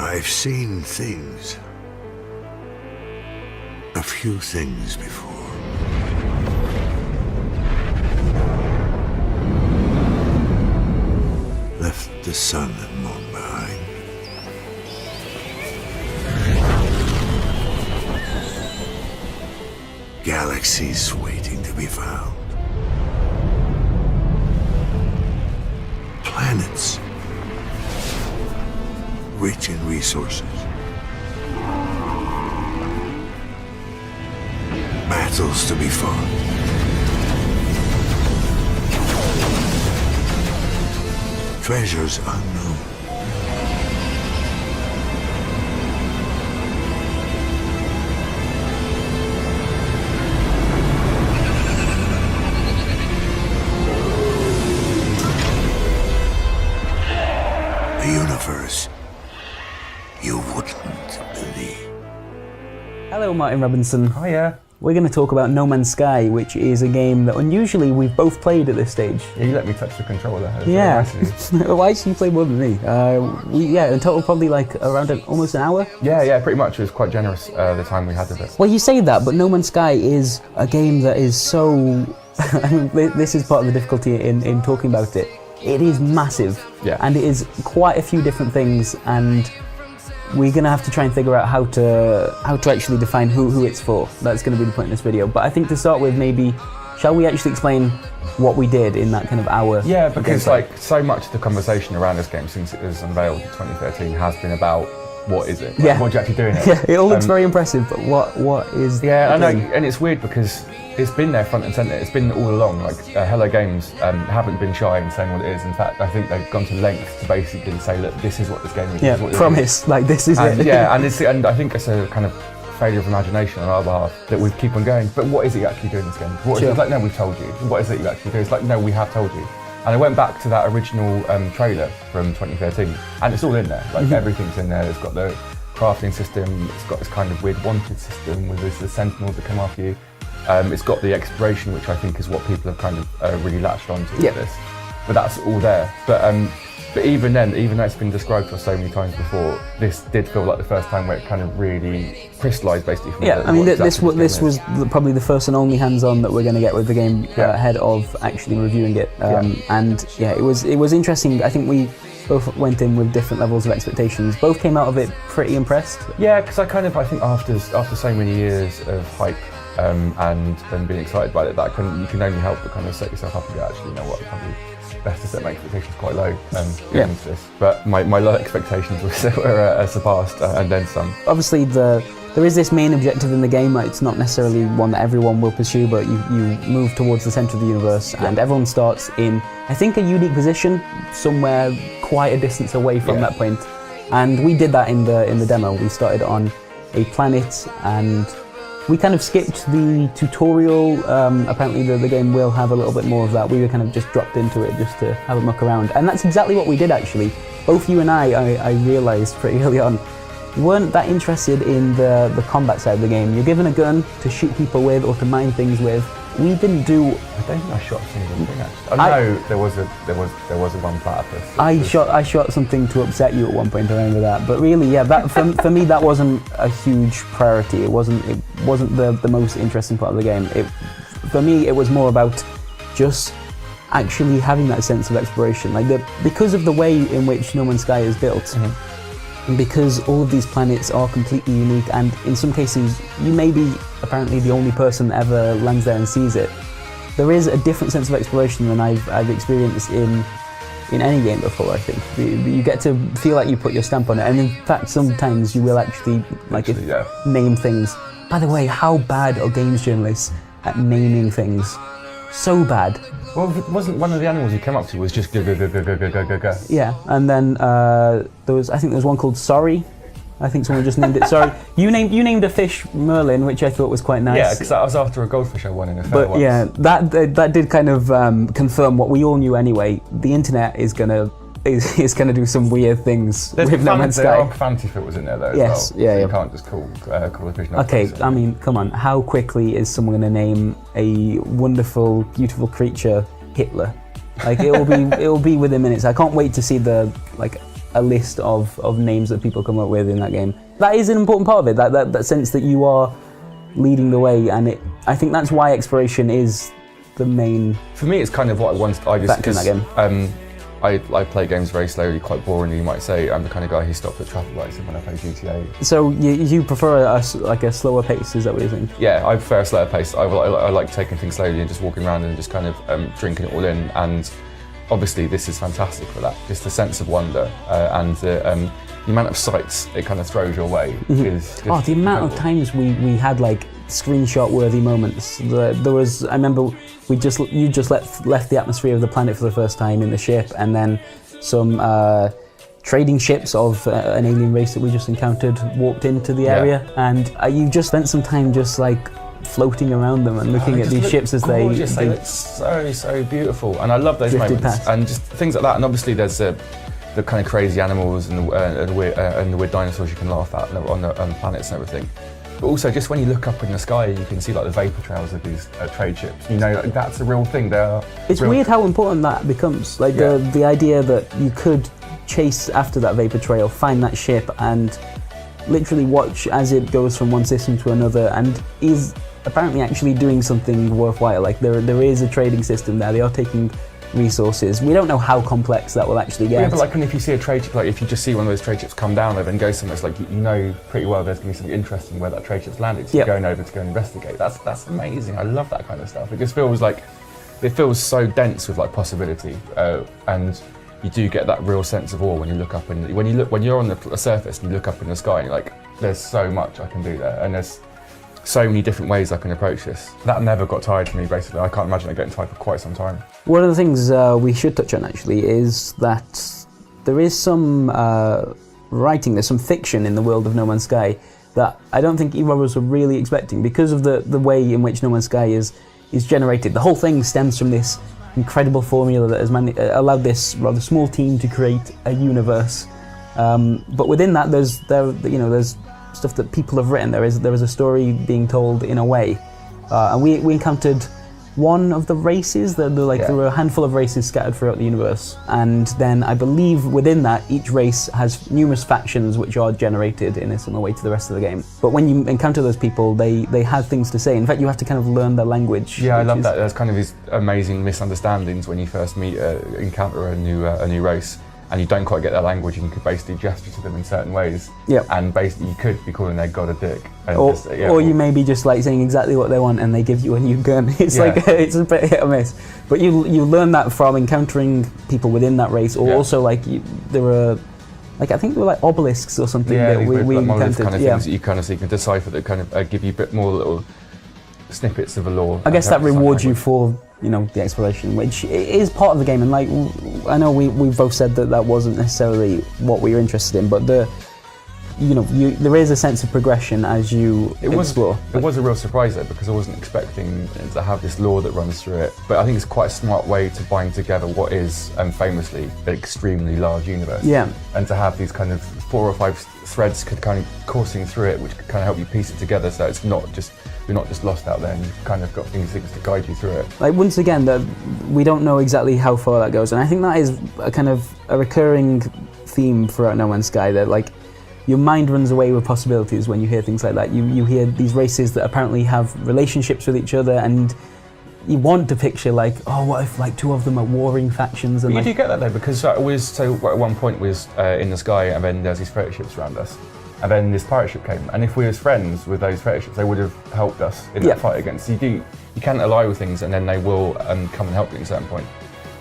I've seen things. A few things before. Left the sun and moon behind. Galaxies waiting to be found. Planets rich in resources. Battles to be fought. Treasures unknown. A universe you wouldn't believe. Hello, Martin Robinson. Hiya. We're going to talk about No Man's Sky, which is a game that unusually we've both played at this stage. Yeah, you let me touch the controller. That's Yeah. very nice of you. Why should you play more than me? In total probably like around almost an hour. Yeah, pretty much. It was quite generous the time we had with it. Well, you say that, but No Man's Sky is a game that is so... I mean, this is part of the difficulty in talking about it. It is massive, Yeah. and it is quite a few different things, and we're going to have to try and figure out how to actually define who it's for. That's going to be the point in this video. But I think to start with, maybe, shall we actually explain what we did in that kind of hour? Yeah, because like so much of the conversation around this game since it was unveiled in 2013 has been about what is it? Like, Yeah. what do you actually do in it? Yeah, it all looks very impressive, but what is Yeah, I know, the game? and it's weird because it's been there front and centre. It's been all along. Like Hello Games haven't been shy in saying what it is. In fact, I think they've gone to lengths to basically say, look, this is what this game is. Yeah, this is what it promise, like this is is. it. Yeah, and I think it's a kind of failure of imagination on our behalf that we keep on going. But what is it you actually do in this game? What is Sure. it? It's like, no, we've told you. What is it you actually do? It's like, no, we have told you. And I went back to that original trailer from 2013, and it's all in there. Like everything's in there. It's got the crafting system. It's got this kind of weird wanted system with the sentinels that come after you. It's got the exploration, which I think is what people have kind of really latched onto with this. But that's all there. But even then, even though it's been described for so many times before, this did feel like the first time where it kind of really crystallised basically. From Yeah, what I mean, exactly this was probably the first and only hands-on that we're going to get with the game ahead of actually reviewing it. And yeah, it was interesting. I think we both went in with different levels of expectations. Both came out of it pretty impressed. Yeah, because I think after so many years of hype and being excited about it, you can only help but kind of set yourself up and go, actually, you know what, probably best to set my expectations quite low going into this. But my low expectations were surpassed and then some. Obviously, there is this main objective in the game. It's not necessarily one that everyone will pursue, but you move towards the centre of the universe, and everyone starts in, I think, a unique position, somewhere quite a distance away from that point. And we did that in the demo. We started on a planet, and we kind of skipped the tutorial. Apparently the game will have a little bit more of that. We were kind of just dropped into it just to have a muck around. And that's exactly what we did, actually. Both you and I realised pretty early on, weren't that interested in the combat side of the game. You're given a gun to shoot people with or to mine things with. We didn't do... I don't think I shot a single thing, actually. I know there was a one platypus. I shot something to upset you at one point, I remember that. But really, yeah, that for me that wasn't a huge priority. It wasn't the most interesting part of the game. For me, it was more about just actually having that sense of exploration. Because of the way in which No Man's Sky is built, because all of these planets are completely unique, and in some cases you may be apparently the only person that ever lands there and sees it. There is a different sense of exploration than I've experienced in any game before, I think. You get to feel like you put your stamp on it, and in fact sometimes you will actually name things. By the way, how bad are games journalists at naming things? So bad. Well, if it wasn't one of the animals you came up to was just go, go, go, go, go, go, go, go, go. Yeah, and then there was one called Sorry. I think someone just named it Sorry. You named a fish Merlin, which I thought was quite nice. Yeah, because I was after a goldfish I won in a fair But once. yeah, that did kind of confirm what we all knew anyway. The internet is gonna do some weird things with No Man's There Sky. are fancy filters in there though. Yes, as well. yeah, So yeah. You can't just call a fish. Okay, I mean, come on. How quickly is someone going to name a wonderful, beautiful creature Hitler? Like it will be within minutes. I can't wait to see a list of names that people come up with in that game. That is an important part of it, that sense that you are leading the way, and I think that's why exploration is the main. For me, it's kind of what I wanted. Factor in that game. I play games very slowly, quite boringly, you might say. I'm the kind of guy who stops at traffic lights when I play GTA. So you prefer a slower pace, is that what you're saying? Yeah, I prefer a slower pace. I like taking things slowly and just walking around and just kind of drinking it all in. And obviously this is fantastic for that. Just the sense of wonder and the amount of sights it kind of throws your way is just the amount incredible. of times we had like screenshot-worthy moments. There was, I remember you just left the atmosphere of the planet for the first time in the ship, and then some trading ships of an alien race that we just encountered walked into the area, and you just spent some time just like floating around them and looking at these ships as gorgeous. they look so beautiful, and I love those drifted moments past. and just things like that. And obviously there's the kind of crazy animals and the weird dinosaurs you can laugh at on the planets and everything. But also, just when you look up in the sky, you can see like the vapor trails of these trade ships. You know, like, that's a real thing. It's weird how important that becomes. Like the idea that you could chase after that vapor trail, find that ship, and literally watch as it goes from one system to another, and is apparently actually doing something worthwhile. Like there is a trading system there. They are taking resources. We don't know how complex that will actually get. Yeah, but like, if you see a trade ship, like if you just see one of those trade ships come down over and go somewhere, it's like you know pretty well there's going to be something interesting where that trade ship's landed. So you're going over to go and investigate. That's amazing. I love that kind of stuff. It just feels like it feels so dense with like possibility, and you do get that real sense of awe when you look up and when you're on the surface and you look up in the sky and you're like, there's so much I can do there, and there's so many different ways I can approach this. That never got tired for me, basically. I can't imagine it getting tired for quite some time. One of the things we should touch on actually is that there is some writing, there's some fiction in the world of No Man's Sky that I don't think either of us were really expecting, because of the way in which No Man's Sky is generated. The whole thing stems from this incredible formula that has allowed this rather small team to create a universe. But within that, there's stuff that people have written. There is a story being told in a way, and we encountered one of the races. There were a handful of races scattered throughout the universe, and then I believe within that each race has numerous factions which are generated in a similar way to the rest of the game. But when you encounter those people, they have things to say. In fact, you have to kind of learn their language. Yeah, I love that. There's kind of these amazing misunderstandings when you first encounter a new race, and you don't quite get their language, and you could basically gesture to them in certain ways. Yep. And basically you could be calling their god a dick. And or you may be just like saying exactly what they want and they give you a new gun. It's like, it's a bit hit or miss. But you learn that from encountering people within that race, or also like there were, like I think there were like obelisks or something that we encountered. Kind of things that you kind of so you can decipher that kind of give you a bit more little snippets of the lore. I guess that rewards you for the exploration, which is part of the game. And like I know we've both said that wasn't necessarily what we were interested in, but there is a sense of progression as you explore. It was a real surprise though, because I wasn't expecting to have this lore that runs through it. But I think it's quite a smart way to bind together what is famously an extremely large universe. Yeah. And to have these kind of 4 or 5 threads kind of coursing through it, which could kind of help you piece it together, so it's not just you're not just lost out there, and you've kind of got things to guide you through it. Like once again, we don't know exactly how far that goes, and I think that is a kind of a recurring theme throughout No Man's Sky, that like your mind runs away with possibilities when you hear things like that. You hear these races that apparently have relationships with each other, and you want to picture like, oh, what if like 2 of them are warring factions? And you do get that though, because at one point we was in the sky, and then there's these freighter ships around us, and then this pirate ship came, and if we was friends with those freighter ships, they would have helped us in that fight against. You can't ally with things, and then they will come and help you at a certain point.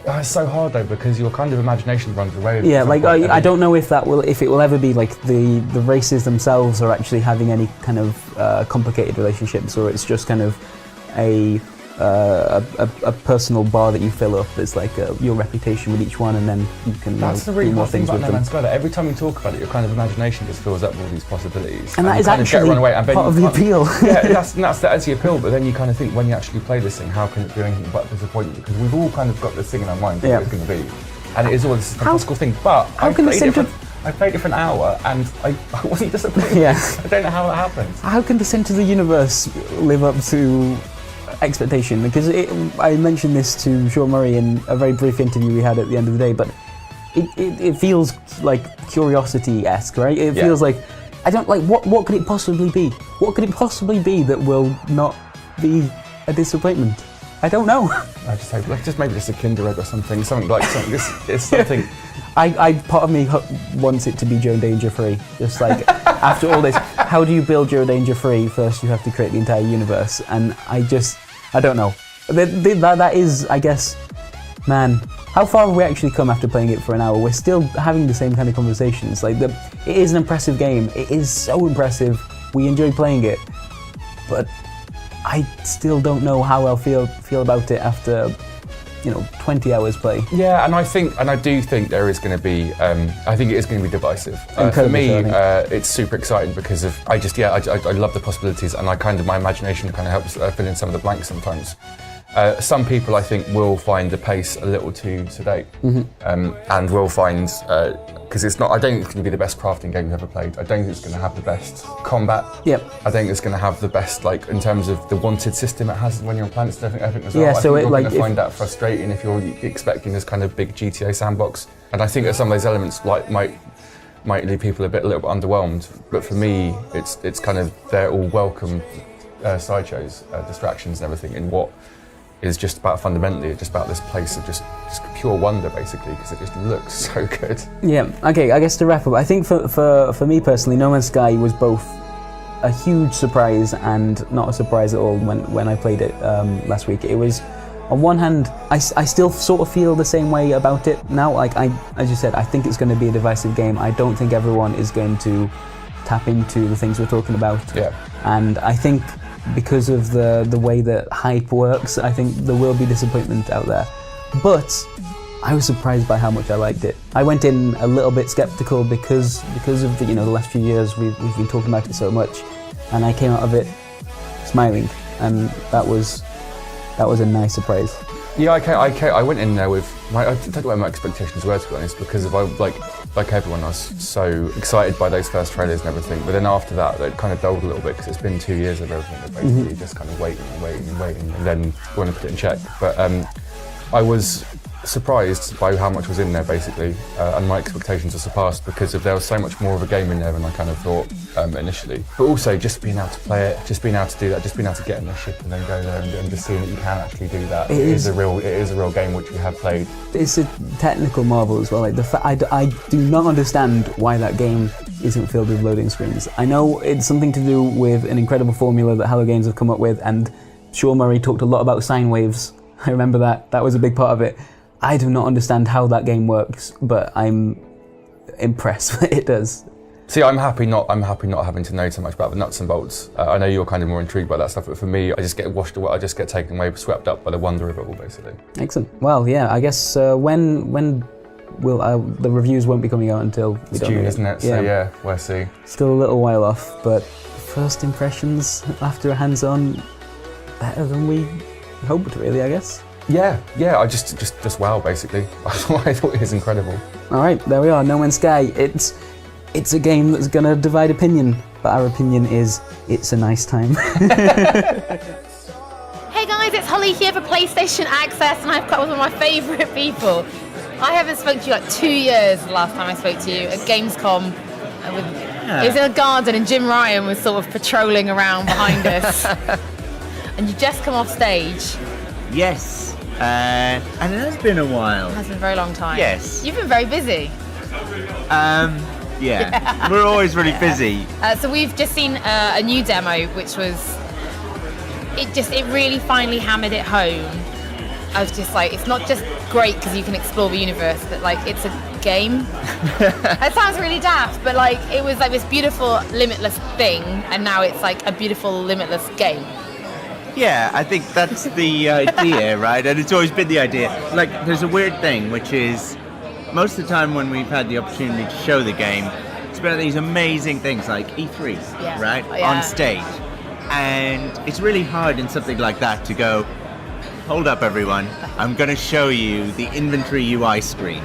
It's so hard though, because your kind of imagination runs away with Yeah, like I don't know if it will ever be like the races themselves are actually having any kind of complicated relationships, or it's just kind of a personal bar that you fill up. It's like your reputation with each one, and then you can That's the really do more hard thing things about with No them. Man's Sky. Like, every time you talk about it, your kind of imagination just fills up with all these possibilities. And that you is kind of get actually run away, and then part you of the can't- appeal. Yeah, that's the appeal. But then you kind of think, when you actually play this thing, how can it do anything but disappoint you? Because we've all kind of got this thing in our mind what it's going to be, and it is all this fantastical thing. But I played it for an hour, and I wasn't disappointed. Yeah. I don't know how that happens. How can the Centre of the Universe live up to expectation? Because I mentioned this to Sean Murray in a very brief interview we had at the end of the day, but it feels like Curiosity-esque, right? It Yeah. feels like, I don't, like, what could it possibly be? What could it possibly be that will not be a disappointment? I don't know. I just hope, like, maybe just a Kinder Egg or something like something. It's something. I part of me wants it to be Joe Danger free. Just like after all this, how do you build Joe Danger free? First, you have to create the entire universe, and I don't know. That is, I guess, man. How far have we actually come after playing it for an hour? We're still having the same kind of conversations. Like, it is an impressive game. It is so impressive. We enjoy playing it, but I still don't know how I'll feel about it after, 20 hours play. Yeah, and I do think there is going to be. I think it is going to be divisive. For me, it's super exciting because of I love the possibilities, and my imagination kind of helps fill in some of the blanks sometimes. Some people, I think, will find the pace a little too sedate, and will find because it's not. I don't think it's going to be the best crafting game you've ever played. I don't think it's going to have the best combat. Yep. I think it's going to have the best, like, in terms of the wanted system it has when you're on planets and everything as well. Yeah, I so think it, you're like, going to find that frustrating if you're expecting this kind of big GTA sandbox. And I think that some of those elements might leave people a little bit underwhelmed. But for me, it's kind of they're all welcome sideshows, distractions and everything in what is just about fundamentally just about this place of just pure wonder, basically, because it just looks so good. Yeah, okay, I guess to wrap up, I think for me personally, No Man's Sky was both a huge surprise and not a surprise at all when I played it last week. It was, on one hand, I still sort of feel the same way about it now. Like, as you said, I think it's going to be a divisive game. I don't think everyone is going to tap into the things we're talking about. Yeah. And I think because of the way that hype works, I think there will be disappointment out there. But I was surprised by how much I liked it. I went in a little bit skeptical because of the last few years we've been talking about it so much, and I came out of it smiling, and that was a nice surprise. Yeah, I went in there with I don't know where my expectations were, to be honest, because of like everyone, I was so excited by those first trailers and everything. But then after that, it kind of dulled a little bit because it's been 2 years of everything. They're basically just kind of waiting, and then want to put it in check. But I was surprised by how much was in there, basically, and my expectations were surpassed because there was so much more of a game in there than I kind of thought initially. But also just being able to play it, just being able to do that, just being able to get in the ship and then go there and just seeing that you can actually do that. It is a real game which we have played. It's a technical marvel as well. Like I do not understand why that game isn't filled with loading screens. I know it's something to do with an incredible formula that Hello Games have come up with, and Sean Murray talked a lot about sine waves. I remember that was a big part of it. I do not understand how that game works, but I'm impressed that it does. See, I'm happy not having to know so much about the nuts and bolts. I know you're kind of more intrigued by that stuff, but for me, I just get washed away. I just get taken away, swept up by the wonder of it all, basically. Excellent. Well, yeah, I guess when will the reviews won't be coming out until it's June, isn't it? So yeah, we'll see. Still a little while off, but first impressions after a hands-on, better than we hoped, really, I guess. Yeah, I just wow, basically. I thought it was incredible. All right, there we are, No Man's Sky. It's a game that's gonna divide opinion, but our opinion is it's a nice time. Hey guys, it's Holly here for PlayStation Access, and I've got one of my favourite people. I haven't spoken to you like 2 years the last time I spoke to you at Gamescom. It was in a garden and Jim Ryan was sort of patrolling around behind us. And you just come off stage. Yes, and it has been a while. It has been a very long time. Yes. You've been very busy. Yeah. We're always really busy. So we've just seen a new demo, which was, it really finally hammered it home. I was just like, it's not just great because you can explore the universe, but like, it's a game. That sounds really daft, but like, it was like this beautiful, limitless thing, and now it's like a beautiful, limitless game. Yeah, I think that's the idea, right? And it's always been the idea. Like, there's a weird thing, which is, most of the time when we've had the opportunity to show the game, it's been these amazing things like E3, right? Oh, yeah. On stage. And it's really hard in something like that to go, hold up everyone, I'm going to show you the inventory UI screen,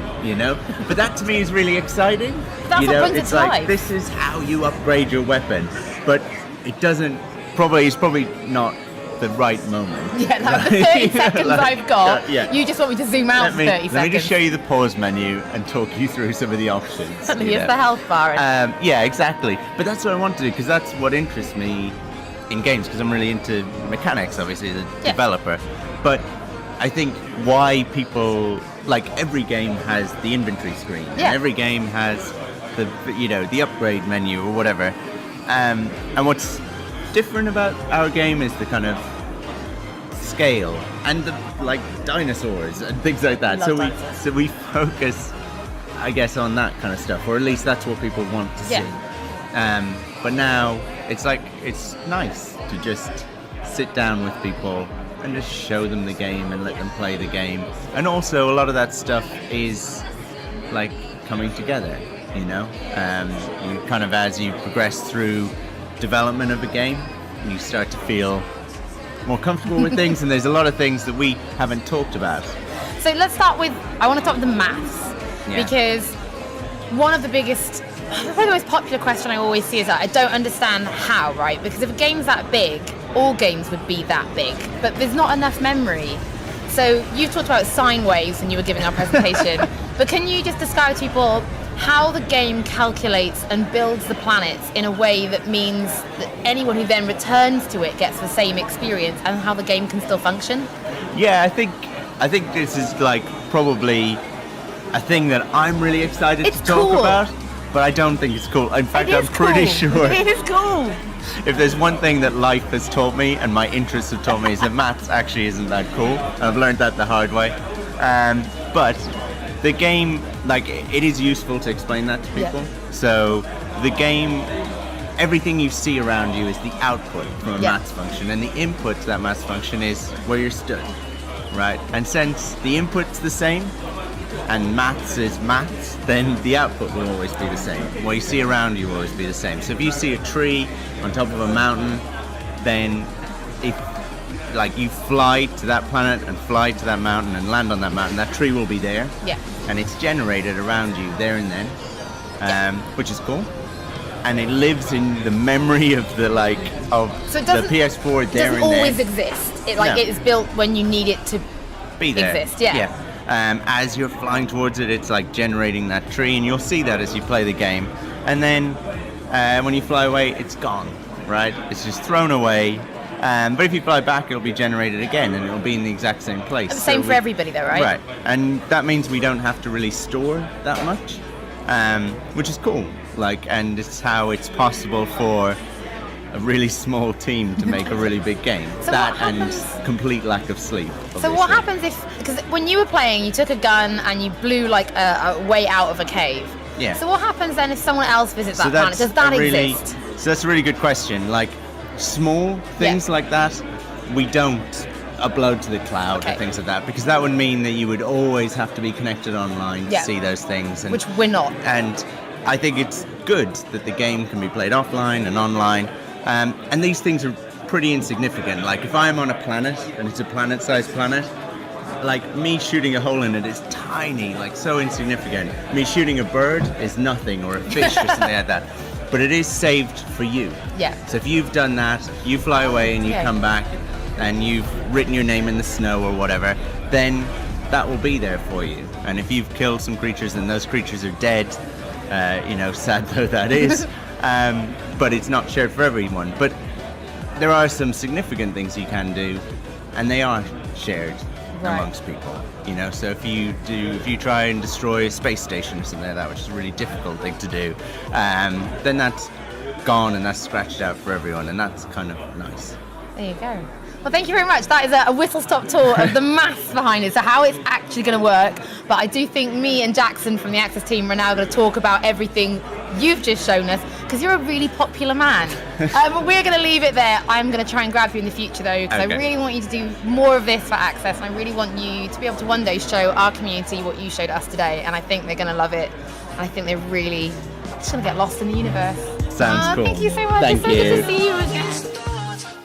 But that to me is really exciting. That's what brings it it's to like, life. this is how you upgrade your weapon. But it's probably not the right moment. Yeah, like the 30 seconds Like, I've got, yeah. you just want me to zoom out for 30 seconds. Let me just show you the pause menu and talk you through some of the options. And you here's know. the health bar. Yeah, exactly. But that's what I want to do, because that's what interests me in games, because I'm really into mechanics, obviously, as a Yeah. developer. But I think why people, like, every game has the inventory screen. And Yeah. every game has the upgrade menu or whatever. And what's different about our game is the kind of scale and the like dinosaurs and things like that. Love So dinosaurs. we focus, I guess, on that kind of stuff, or at least that's what people want to Yeah. see. But now it's like it's nice to just sit down with people and just show them the game and let them play the game. And also a lot of that stuff is like coming together, you know. You kind of, as you progress through development of a game, you start to feel more comfortable with things, and there's a lot of things that we haven't talked about. So let's start with, I want to start with the maths, Yeah. because one of the biggest, probably the most popular question I always see is that I don't understand how, right? Because if a game's that big, all games would be that big, but there's not enough memory. So you talked about sine waves when you were giving our presentation, but can you just describe to people how the game calculates and builds the planets in a way that means that anyone who then returns to it gets the same experience, and how the game can still function? Yeah, I think this is like probably a thing that I'm really excited It's to talk cool. about, but I don't think it's cool. In fact, It I'm is pretty cool. sure It is cool. if there's one thing that life has taught me and my interests have taught me is that maths actually isn't that cool. I've learned that the hard way. But the game, like, it is useful to explain that to people. Yeah. So the game, everything you see around you is the output from a Yeah. maths function, and the input to that maths function is where you're stood, right? And since the input's the same, and maths is maths, then the output will always be the same. What you see around you will always be the same. So if you see a tree on top of a mountain, then if like you fly to that planet and fly to that mountain and land on that mountain, that tree will be there. Yeah. And it's generated around you there and then, which is cool. And it lives in the memory of the So it the doesn't, PS4 it there doesn't and always then. exist. It No. it is built when you need it to Be there. exist. Yeah. As you're flying towards it, it's like generating that tree, and you'll see that as you play the game. And then when you fly away, it's gone, right? It's just thrown away. But if you fly back, it'll be generated again, and it'll be in the exact same place. The same So for everybody though, right? Right. And that means we don't have to really store that much, which is cool. And it's how it's possible for a really small team to make a really big game. So that what and happens- complete lack of sleep. So what obviously. happens if, because when you were playing, you took a gun and you blew like a way out of a cave. Yeah. So what happens then if someone else visits that So planet? Does that a really, exist? So that's a really good question. Like small things like that, we don't upload to the cloud Okay. or things like that, because that would mean that you would always have to be connected online to Yeah. see those things. And, Which we're not. and I think it's good that the game can be played offline and online. And these things are pretty insignificant. Like if I'm on a planet and it's a planet-sized planet, like me shooting a hole in it is tiny, like so insignificant. Me shooting a bird is nothing, or a fish or something like that. But it is saved for you. Yeah. So if you've done that, you fly away and you Okay. come back and you've written your name in the snow or whatever, then that will be there for you. And if you've killed some creatures and those creatures are dead, sad though that is, but it's not shared for everyone. But there are some significant things you can do, and they are shared Right. amongst people. So if you try and destroy a space station or something like that, which is a really difficult thing to do, then that's gone and that's scratched out for everyone, and that's kind of nice. There you go. Well, thank you very much. That is a whistle-stop tour of the maths behind it, so how it's actually going to work. But I do think me and Jackson from the Access team are now going to talk about everything you've just shown us, because you're a really popular man. We're going to leave it there. I'm going to try and grab you in the future, though, because Okay. I really want you to do more of this for Access, and I really want you to be able to one day show our community what you showed us today, and I think they're going to love it. And I think they're really just going to get lost in the universe. Sounds cool. Thank you so much. Thank it's so good you. to see you again.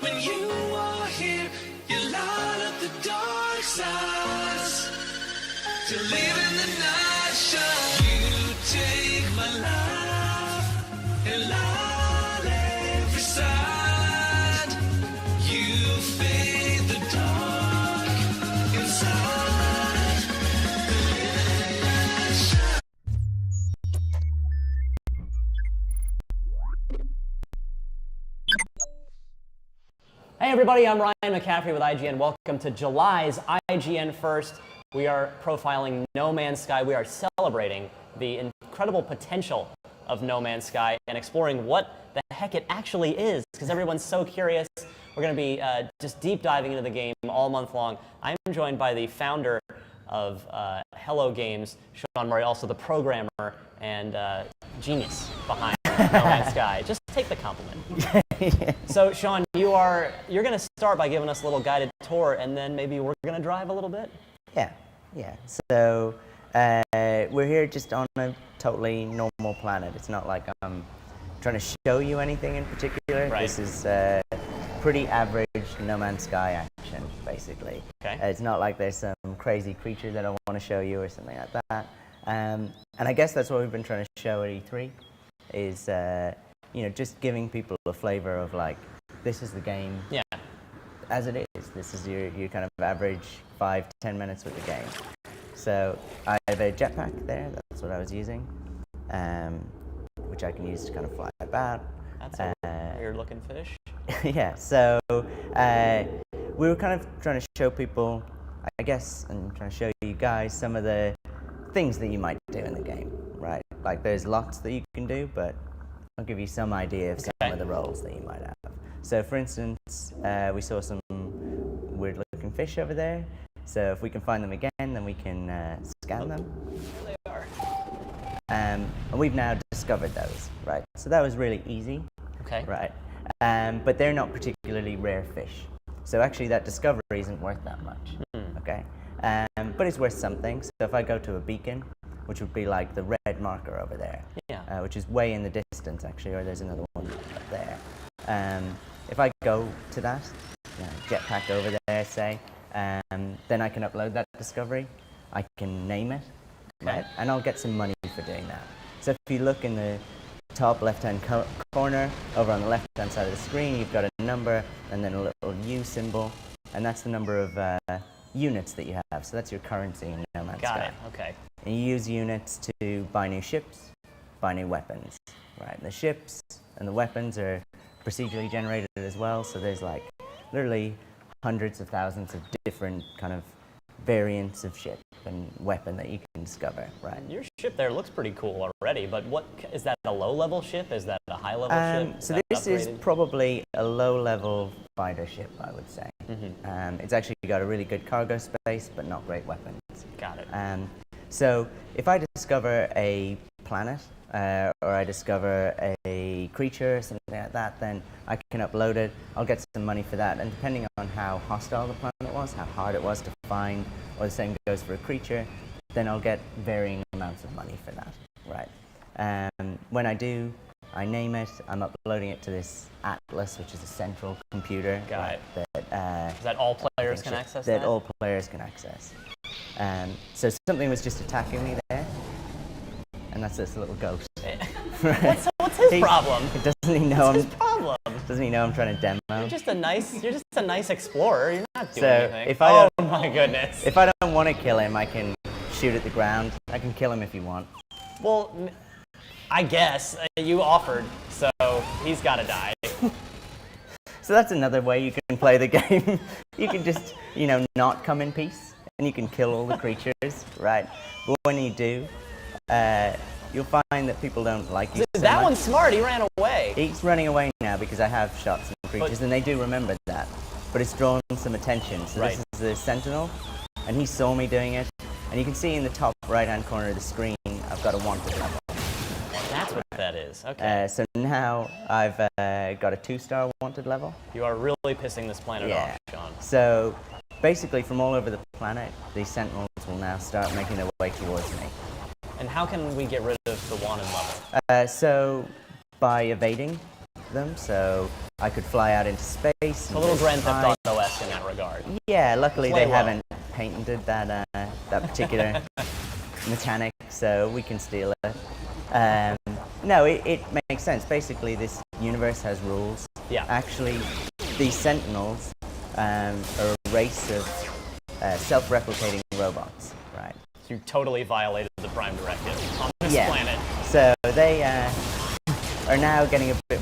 When you are here, you light up the dark sides. To live in the night shine. You take my life and light every side. You fade everybody, I'm Ryan McCaffrey with IGN. Welcome to July's IGN First. We are profiling No Man's Sky. We are celebrating the incredible potential of No Man's Sky and exploring what the heck it actually is, because everyone's so curious. We're going to be just deep diving into the game all month long. I'm joined by the founder of Hello Games, Sean Murray, also the programmer and genius behind No Man's Sky. Just take the compliment. So, Sean, you're going to start by giving us a little guided tour, and then maybe we're going to drive a little bit. Yeah. So we're here just on a totally normal planet. It's not like I'm trying to show you anything in particular. Right. This is pretty average No Man's Sky action, basically. Okay. It's not like there's some crazy creature that I want to show you or something like that. And I guess that's what we've been trying to show at E3, is just giving people a flavor of like, this is the game. Yeah. As it is. This is your kind of average 5 to 10 minutes with the game. So I have a jetpack there, that's what I was using, which I can use to kind of fly about. That's a weird looking fish. Yeah, so we were kind of trying to show people, I guess, and trying to show you guys some of the things that you might do in the game, right? Like there's lots that you can do, but I'll give you some idea of some of the roles that you might have. So for instance, we saw some weird looking fish over there. So if we can find them again, then we can scan them. There they are. And we've now discovered those, right? So that was really easy, Okay. right? But they're not particularly rare fish. So actually that discovery isn't worth that much, okay? But it's worth something. So if I go to a beacon, which would be like the red marker over there, which is way in the distance actually, or there's another one up there. If I go to that, jetpack over there, say, then I can upload that discovery. I can name it, right? And I'll get some money for doing that. So if you look in the top left-hand corner, over on the left-hand side of the screen, you've got a number and then a little U symbol, and that's the number of units that you have. So that's your currency in No Man's Sky. Got it. Okay. And you use units to buy new ships, buy new weapons, right? The ships and the weapons are procedurally generated as well, so there's like literally hundreds of thousands of different kind of variants of ship and weapon that you can discover, right? Your ship there looks pretty cool already, but what is that, a low-level ship? Is that a high-level ship? So that this is upgraded? probably a low-level fighter ship, I would say. It's actually got a really good cargo space, but not great weapons. Got it. So if I discover a planet, or I discover a creature, something like that, then I can upload it. I'll get some money for that, and depending on how hostile the planet was, how hard it was to find, or the same goes for a creature, then I'll get varying amounts of money for that, right? When I do, I name it, I'm uploading it to this Atlas, which is a central computer. Got it. That, Is that all players can access that that? all players can access. So something was just attacking me there, and that's this little ghost. What's his problem? Doesn't he know What's his problem? Doesn't he know I'm trying to demo? You're just a nice explorer. You're not doing So anything. if I oh my goodness. If I don't want to kill him, I can shoot at the ground. I can kill him if you want. Well, I guess you offered, so he's got to die. So that's another way you can play the game. You can just, not come in peace, and you can kill all the creatures, right? But when you do, you'll find that people don't like you so That much. one's smart. He ran away. He's running away now because I have shot some creatures, and they do remember that. But it's drawn some attention. So Right. this is the Sentinel, and he saw me doing it. And you can see in the top right-hand corner of the screen, I've got a wanted level. That's what that is. Okay. So now I've got a 2-star wanted level. You are really pissing this planet Yeah. off, Sean. So basically from all over the planet, these Sentinels will now start making their way towards me. And how can we get rid of the wanted level? So by evading them, so I could fly out into space. A little Grand Theft Auto-esque in that regard. Yeah, luckily Play they well. haven't patented that particular mechanic, so we can steal it. No, it makes sense. Basically, this universe has rules. Yeah. Actually, these Sentinels are a race of self-replicating robots, right? You totally violated the Prime Directive on this Yeah. planet. So they are now getting a bit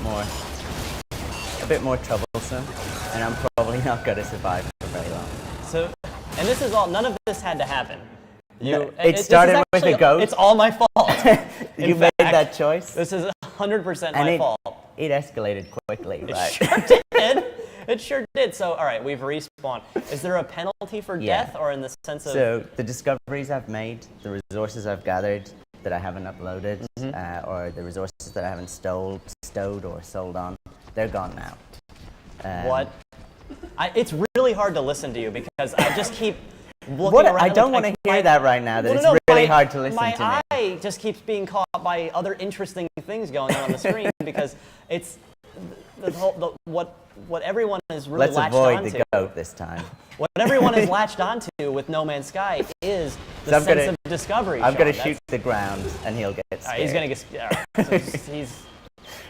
more troublesome. and I'm probably not going to survive for very long. So, and this is all. None of this had to happen. It this is started with actually- a goat. It's all my fault. You In made fact, that choice, This is 100% and my fault. it escalated quickly, It right? sure did. It sure did. So, all right, we've respawned. Is there a penalty for Yeah. death, or in the sense of? So the discoveries I've made, the resources I've gathered that I haven't uploaded, or the resources that I haven't stowed or sold on, they're gone now. What? It's really hard to listen to you because I just keep looking What? around. I don't like, want to hear that right now. That Well, it's no, really my- hard to listen my to me. eye just keeps being caught by other interesting things going on the screen because it's the whole what everyone is really Let's latched avoid onto. the goat this time. What everyone is latched onto with No Man's Sky is the So I'm sense gonna- of discovery. I'm going to Sean. shoot the ground, and he'll get All scared. right, he's gonna get. All right, so he's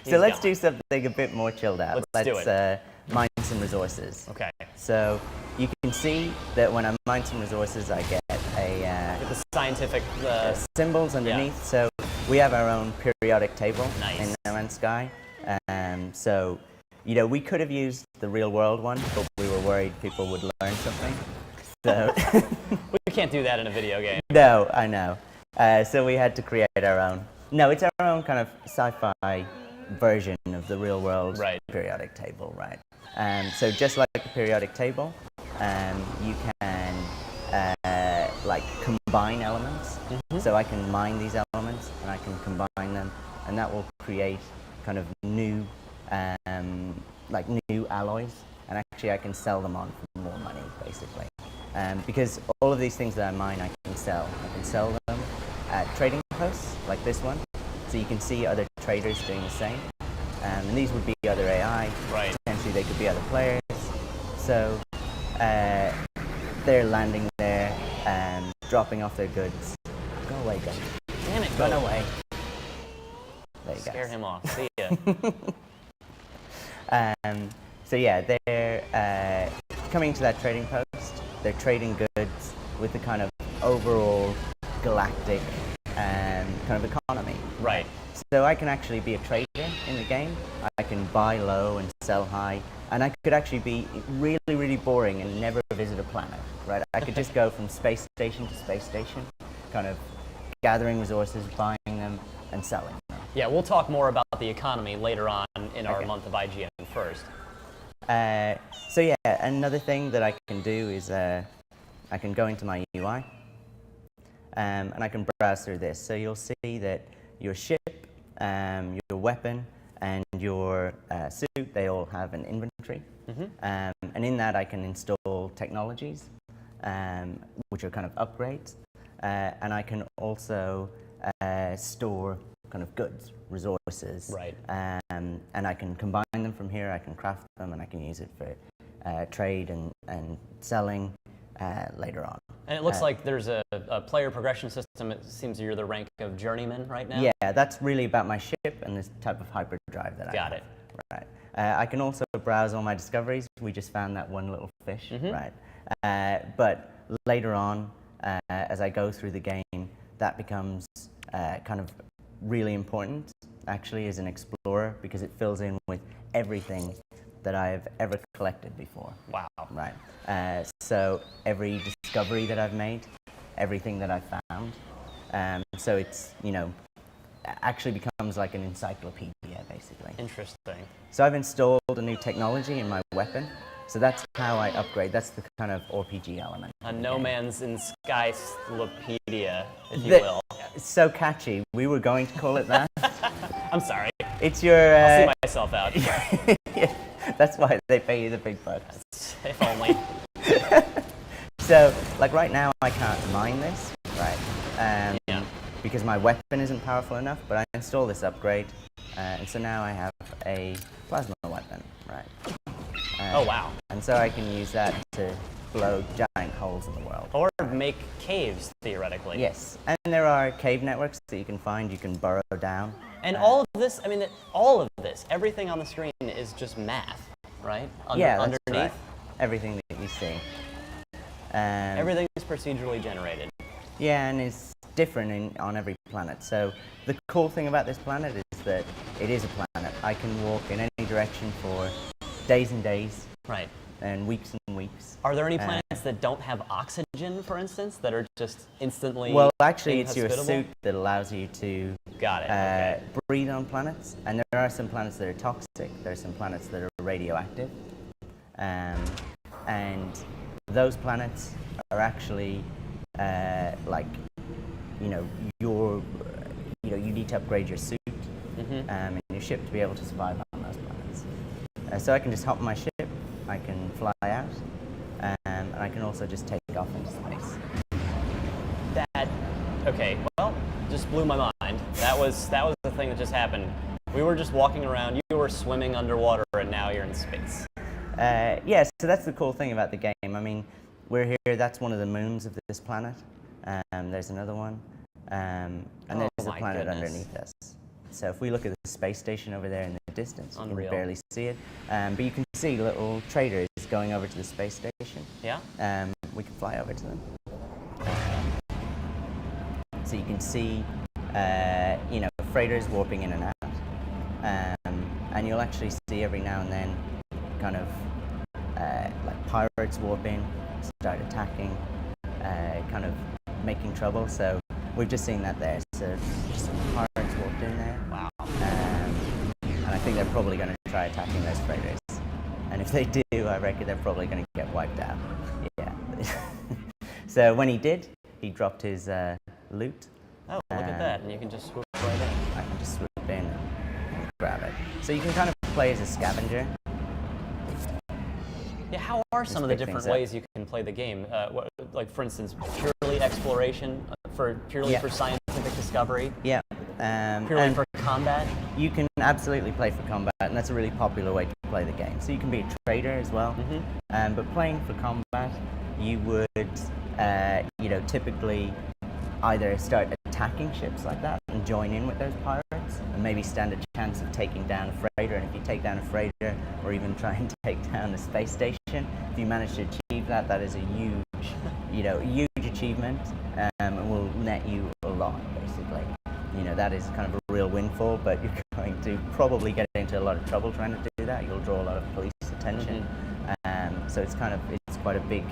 So let's gone. do something a bit more chilled out. Let's do it. Mine some resources. Okay. So you can see that when I mine some resources, I get With the scientific. symbols underneath. So we have our own periodic table Nice. in No Man's Sky. So, you know, we could have used the real world one, but we were worried people would learn something. So, We can't do that in a video game. no, I know. So we had to create our own. No, it's our own kind of sci-fi version of the real world Right. periodic table, right? So just like the periodic table, you can like combine elements. So I can mine these elements and I can combine them, and that will create kind of new, like new alloys. And actually, I can sell them on for more money, basically. Because all of these things that I mine, I can sell. I can sell them at trading posts like this one, so you can see other traders doing the same. And these would be other AI. Right. Potentially, they could be other players. So they're landing there and dropping off their goods. Go away, guys. Damn it, Run go. away. There you Scare go. him off. See ya. So yeah, they're coming to that trading post. They're trading goods with the kind of overall galactic kind of economy. Right. So I can actually be a trader in the game. I can buy low and sell high, and I could actually be really, really boring and never visit a planet. Right? I could just go from space station to space station, kind of gathering resources, buying them, and selling them. Yeah, we'll talk more about the economy later on in our Okay. month of IGN first. So yeah, another thing that I can do is I can go into my UI and I can browse through this. So you'll see that your ship, your weapon, and your suit, they all have an inventory. And in that I can install technologies, which are kind of upgrades. And I can also store kind of goods, resources. Right. And I can combine them from here, I can craft them, and I can use it for trade and selling later on. And it looks like there's a player progression system. It seems you're the rank of journeyman right now. Yeah, that's really about my ship and this type of hyperdrive that I Got have. it. Right. I can also browse all my discoveries. We just found that one little fish, right? But later on, as I go through the game, that becomes kind of really important, actually, as an explorer, because it fills in with everything that I've ever collected before. Wow. Right. So every discovery that I've made, everything that I've found. So it's, you know, actually becomes like an encyclopedia, basically. Interesting. So I've installed a new technology in my weapon. So that's how I upgrade. That's the kind of RPG element. A No Man's in Sky Slopedia, if you The- will. It's so catchy. We were going to call it that. I'm sorry. It's your. I'll see myself out. Yeah, that's why they pay you the big bucks. If only. So, like right now, I can't mine this, right? Yeah. Because my weapon isn't powerful enough. But I install this upgrade, and so now I have a plasma weapon, right? Oh, wow. And so I can use that to blow giant holes in the world. Or make caves, theoretically. Yes, and there are cave networks that you can find. You can burrow down. And all of this, I mean, all of this, everything on the screen is just math, right? Yeah, that's underneath. right. Everything that you see. Everything is procedurally generated. Yeah, and it's different on every planet. So the cool thing about this planet is that it is a planet. I can walk in any direction for days and days Right. and weeks and weeks. Are there any planets that don't have oxygen, for instance, that are just instantly Well, actually, it's your inhospitable? suit that allows you to Got it. Okay. breathe on planets, and there are some planets that are toxic. There are some planets that are radioactive, and those planets are actually like, you need to upgrade your suit and your ship to be able to survive on those planets. So I can just hop on my ship, I can fly out, and I can also just take off into space. Okay, well, just blew my mind. That was the thing that just happened. We were just walking around, you were swimming underwater, and now you're in space. Yeah, so that's the cool thing about the game. I mean, we're here, that's one of the moons of this planet. There's another one. And there's a my planet goodness. underneath us. So if we look at the space station over there in the distance, you Unreal. can barely see it. But you can see little traders going over to the space station. Yeah? We can fly over to them. So you can see, freighters warping in and out. And you'll actually see every now and then kind of like pirates warp in, start attacking, kind of making trouble. So we've just seen that there. So just some pirates warped in there. Wow. And I think they're probably going to try attacking those freighters. And if they do, I reckon they're probably going to get wiped out. Yeah. So when he did, he dropped his loot. Oh, look at that, and you can just swoop right in. I can just swoop in and grab it. So you can kind of play as a scavenger. Yeah, how are some of the pick different things up. ways you can play the game? Like, for instance, purely exploration, purely Yeah. for scientific discovery, Yeah. purely and for combat? you can absolutely play for combat, and that's a really popular way to play the game. So you can be a trader as well. But playing for combat, you would, typically either start attacking ships like that and join in with those pirates, and maybe stand a chance of taking down a freighter. And if you take down a freighter, or even try and take down a space station, if you manage to achieve that, that is a huge achievement, and will net you a lot, basically. That is kind of a real windfall, but you're going to probably get into a lot of trouble trying to do that. You'll draw a lot of police attention. So it's quite a big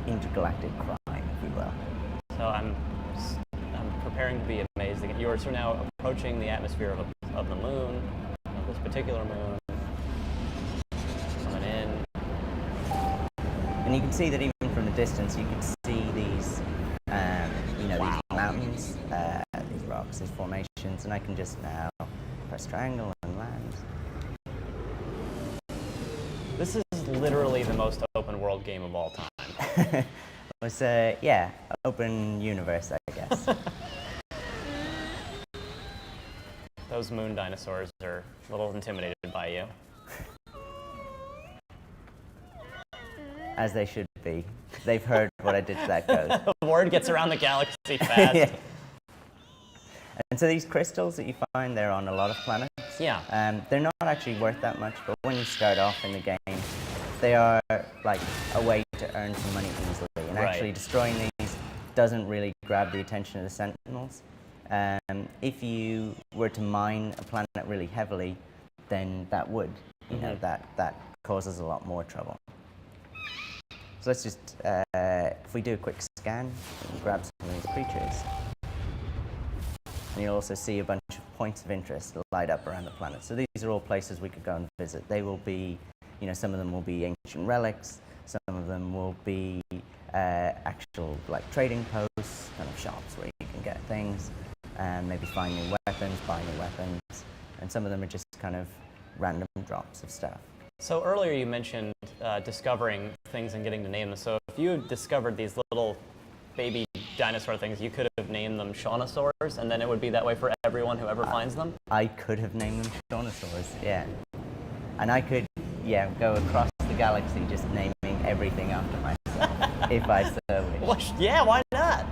intergalactic crime, if you will. So I'm preparing to be amazed again. You are so now approaching the atmosphere of the moon, of this particular moon, coming in. And you can see that even from the distance, you can see these, these mountains, these rocks, these formations, and I can just now press triangle and land. This is literally the most open world game of all time. It's open universe, I guess. Those moon dinosaurs are a little intimidated by you. As they should be. They've heard what I did to that ghost. The word gets around the galaxy fast. Yeah. And so these crystals that you find, they're on a lot of planets. Yeah. They're not actually worth that much, but when you start off in the game, they are like a way to earn some money easily. And Right. actually destroying these doesn't really grab the attention of the Sentinels. If you were to mine a planet really heavily, then that would, that causes a lot more trouble. So let's just, if we do a quick scan, we can grab some of these creatures. And you'll also see a bunch of points of interest light up around the planet. So these are all places we could go and visit. They will be, some of them will be ancient relics, some of them will be actual like trading posts, kind of shops where you can get things, and maybe find new weapons, buy new weapons, and some of them are just kind of random drops of stuff. So earlier you mentioned discovering things and getting to name them. So if you discovered these little baby dinosaur things, you could have named them Shaunosaurs, and then it would be that way for everyone who ever finds them? I could have named them Shaunosaurs, yeah. And I could, go across the galaxy just naming everything after myself, if I so wish. Well, yeah, why not?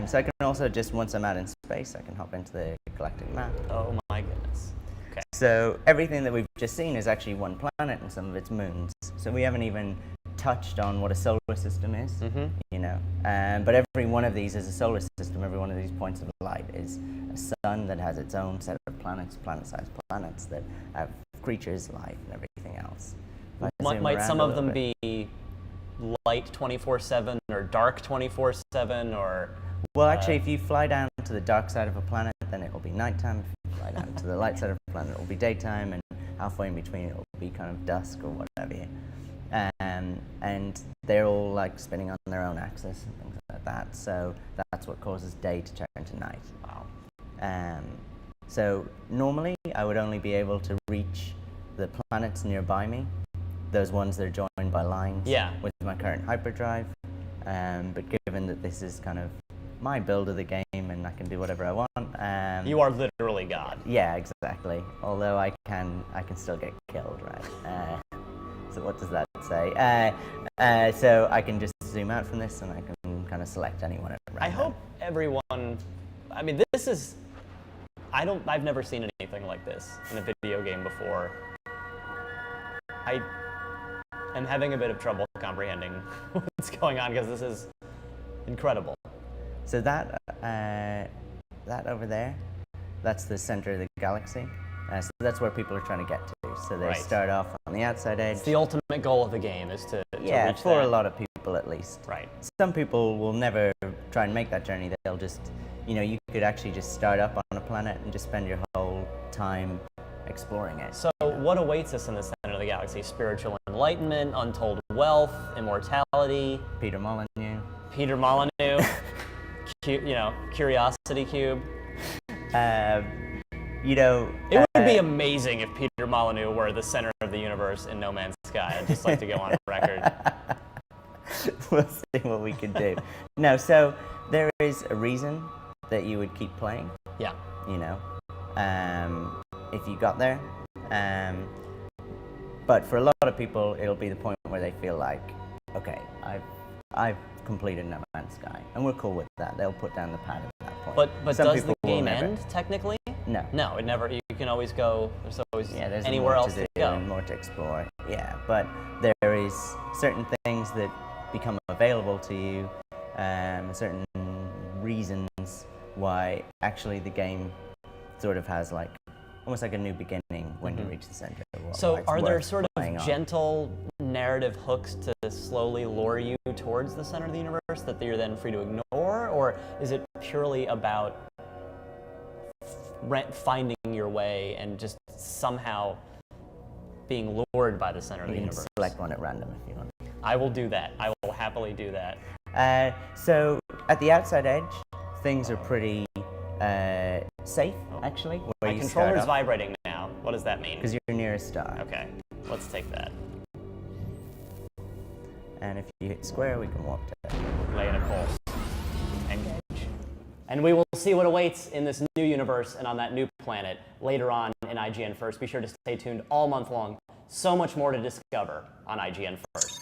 So I can also just, once I'm out in space, I can hop into the galactic map. Oh my goodness. Okay. So everything that we've just seen is actually one planet and some of its moons. So we haven't even touched on what a solar system is, but every one of these is a solar system. Every one of these points of light is a sun that has its own set of planets, planet-sized planets that have creatures, life, and everything else. If I zoom Might around some a of little them bit- be light 24/7 or dark 24/7 or? Well, actually, if you fly down to the dark side of a planet, then it will be nighttime. If you fly down to the light side of a planet, it will be daytime, and halfway in between, it will be kind of dusk or whatever. And they're all like spinning on their own axis and things like that. So that's what causes day to turn to night. Wow. So normally, I would only be able to reach the planets nearby me, those ones that are joined by lines, Yeah. with my current hyperdrive. But given that this is kind of my build of the game and I can do whatever I want, You are literally God. yeah, exactly. Although I can still get killed, right? So what does that say? So I can just zoom out from this and I can kind of select anyone at random. I hope everyone. I mean, this is. I've never seen anything like this in a video game before. I am having a bit of trouble comprehending what's going on because this is incredible. So that over there, that's the center of the galaxy. So that's where people are trying to get to. So they Right. start off on the outside edge. It's the ultimate goal of the game is to yeah, reach for that. a lot of people at least. Right. Some people will never try and make that journey. They'll just, you could actually just start up on a planet and just spend your whole time exploring it. So what awaits us in the center of the galaxy? Spiritual enlightenment, untold wealth, immortality, Peter Molyneux. Peter Molyneux, Curiosity Cube. It would be amazing if Peter Molyneux were the center of the universe in No Man's Sky. I'd just like to go on record. We'll see what we can do. No, so there is a reason that you would keep playing, Yeah. if you got there. But for a lot of people, it'll be the point where they feel like, okay, I've completed No Man's Sky, and we're cool with that. They'll put down the pad at that point. But Some does the people will game never. end technically? No. No, it never. You can always go. There's always Yeah, there's anywhere more else to to do go. and more to explore. Yeah, but there is certain things that become available to you, certain reasons why actually the game sort of has like almost like a new beginning when you reach the center. So, It's are there worth sort of playing on. gentle narrative hooks to slowly lure you towards the center of the universe that you're then free to ignore, or is it purely about finding your way and just somehow being lured by the center of You the can universe? select one at random if you want. I will do that. I will happily do that. So at the outside edge, things are pretty safe actually. My controller's vibrating now. What does that mean? because you're near a star. Okay, let's take that. And if you hit square, we can warp to it. Lay in a pulse. Engage. And we will see what awaits in this new universe and on that new planet later on in IGN First. Be sure to stay tuned all month long. So much more to discover on IGN First.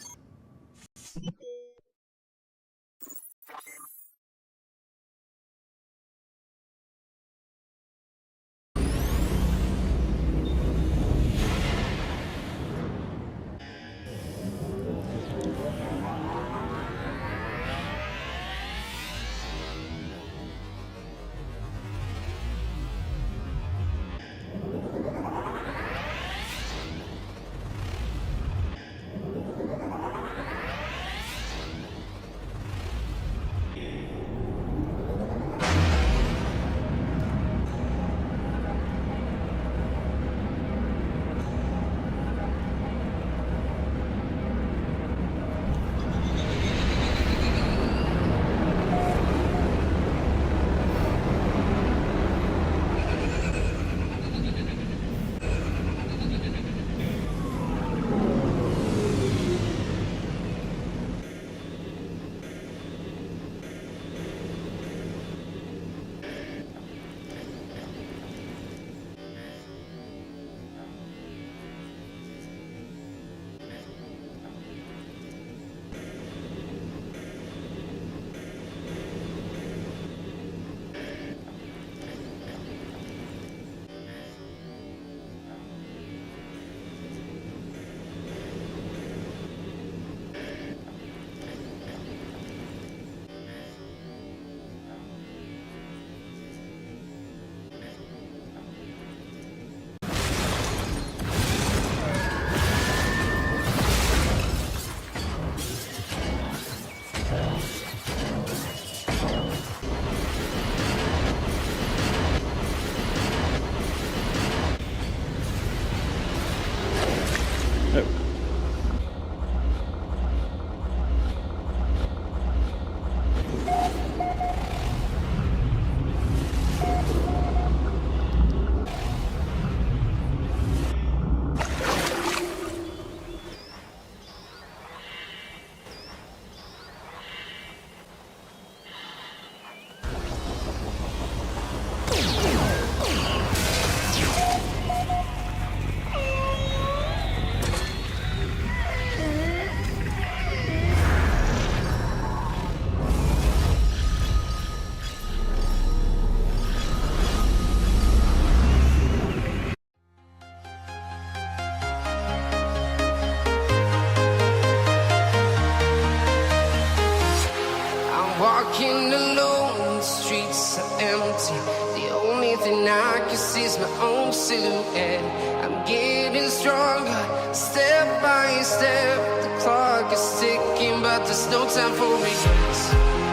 and I can see my own silhouette. I'm getting stronger, step by step. The clock is ticking, but there's no time for regrets.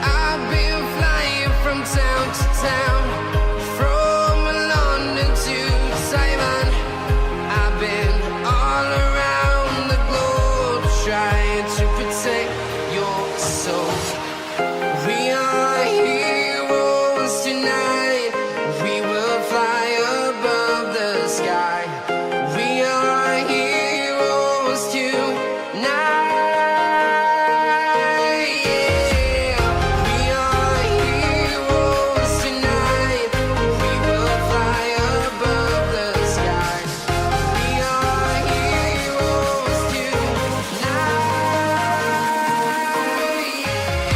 I've been flying from town to town, from London to Taiwan. I've been all around the globe trying to protect your soul. We are heroes tonight. We will fly above the sky. We are heroes tonight. Yeah. We are heroes tonight. We will fly above the sky. We are heroes tonight. Yeah.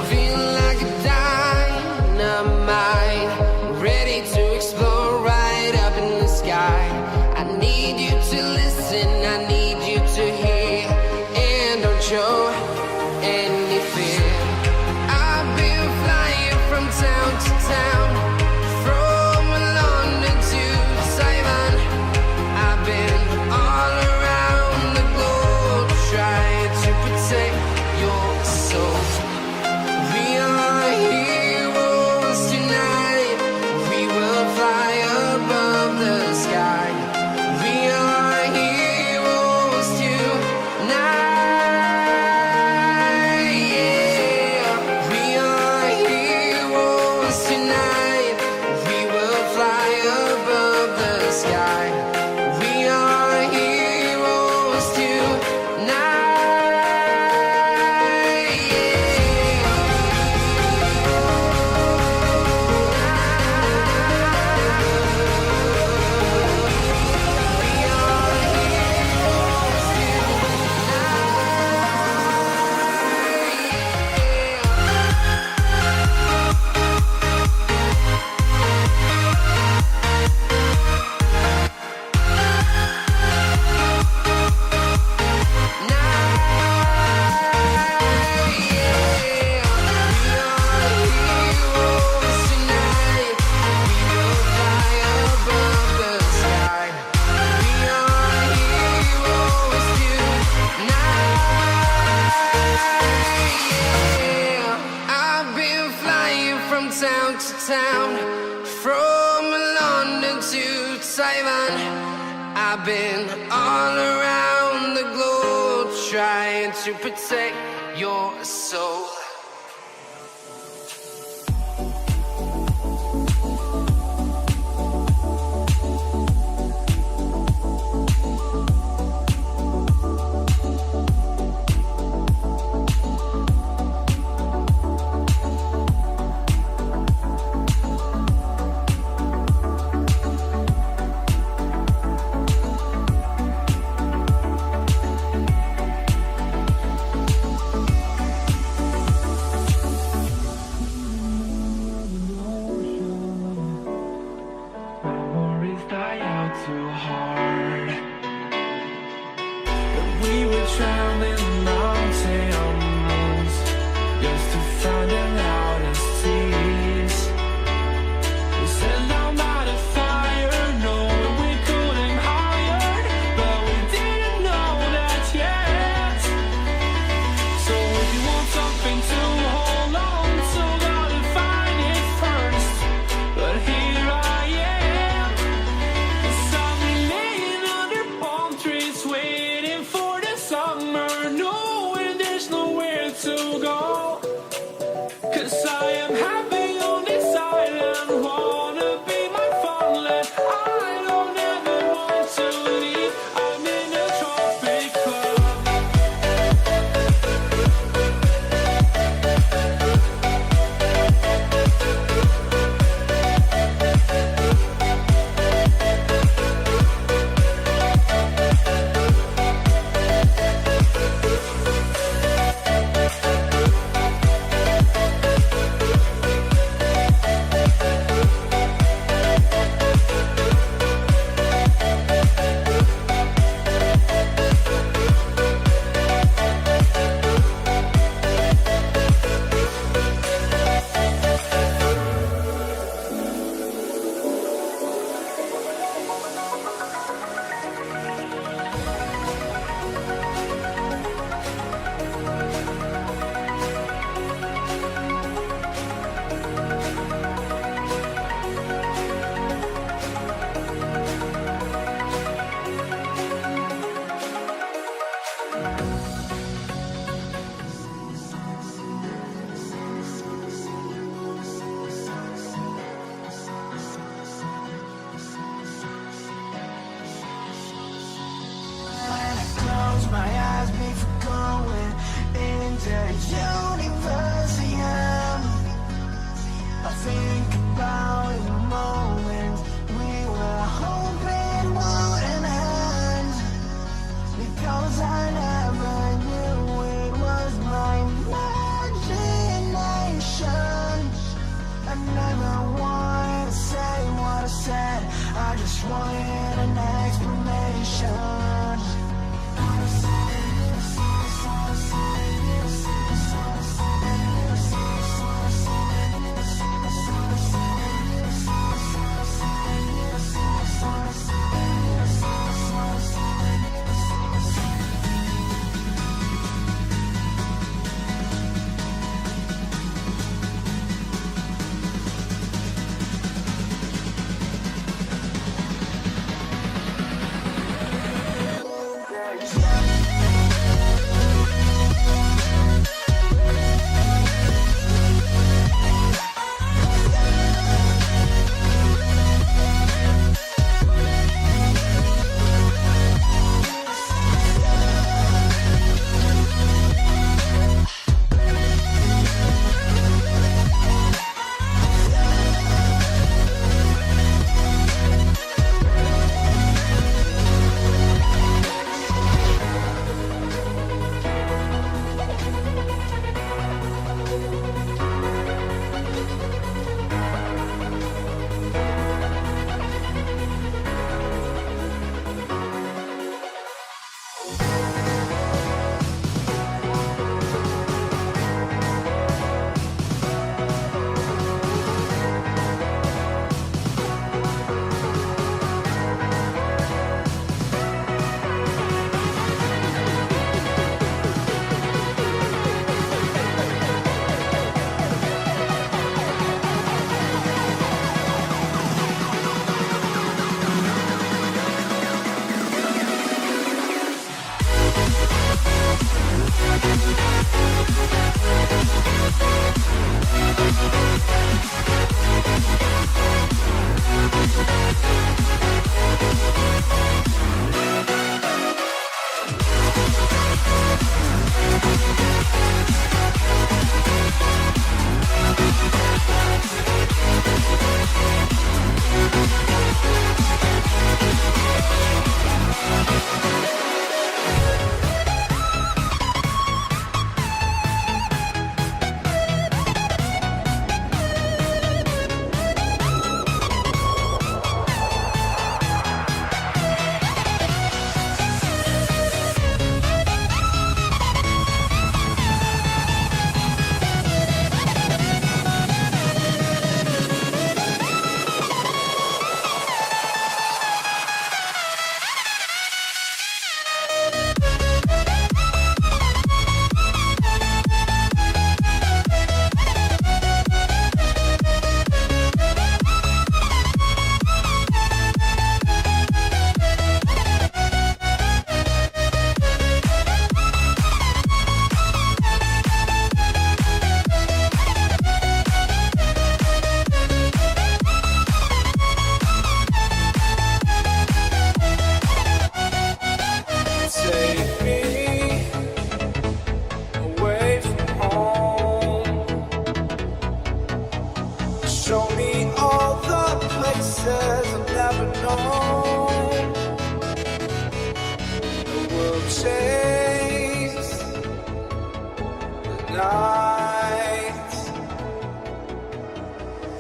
Feeling like a dynamite, ready to explode right up in the sky. I need you to listen, I need you to hear, and don't show any fear. I've been flying from town to town, from London to Taiwan. I've been all around the globe trying to protect your soul. We are heroes tonight. We will fly above the sky. We are heroes tonight. Yeah. We are heroes tonight. We will fly above the sky. We are heroes I've been flying from town to town, from London to Taiwan. I've been all around the globe trying to protect your soul. Memories die out too hard. But we were traveling mountains just to find the loudest tears. We set down by the fire, knowing we could aim higher, but we didn't know that yet. So if you want something to hold on to, gotta find it first. But here I am, suddenly laying under palm trees, waiting for the summer the universe I am. I think about the moment we were hoping wouldn't end, because I never knew it was my imagination. I never wanted to say what I said, I just wanted an explanation.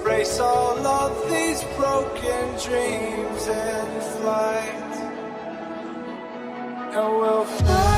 Erase all of these broken dreams in flight, and we'll fly.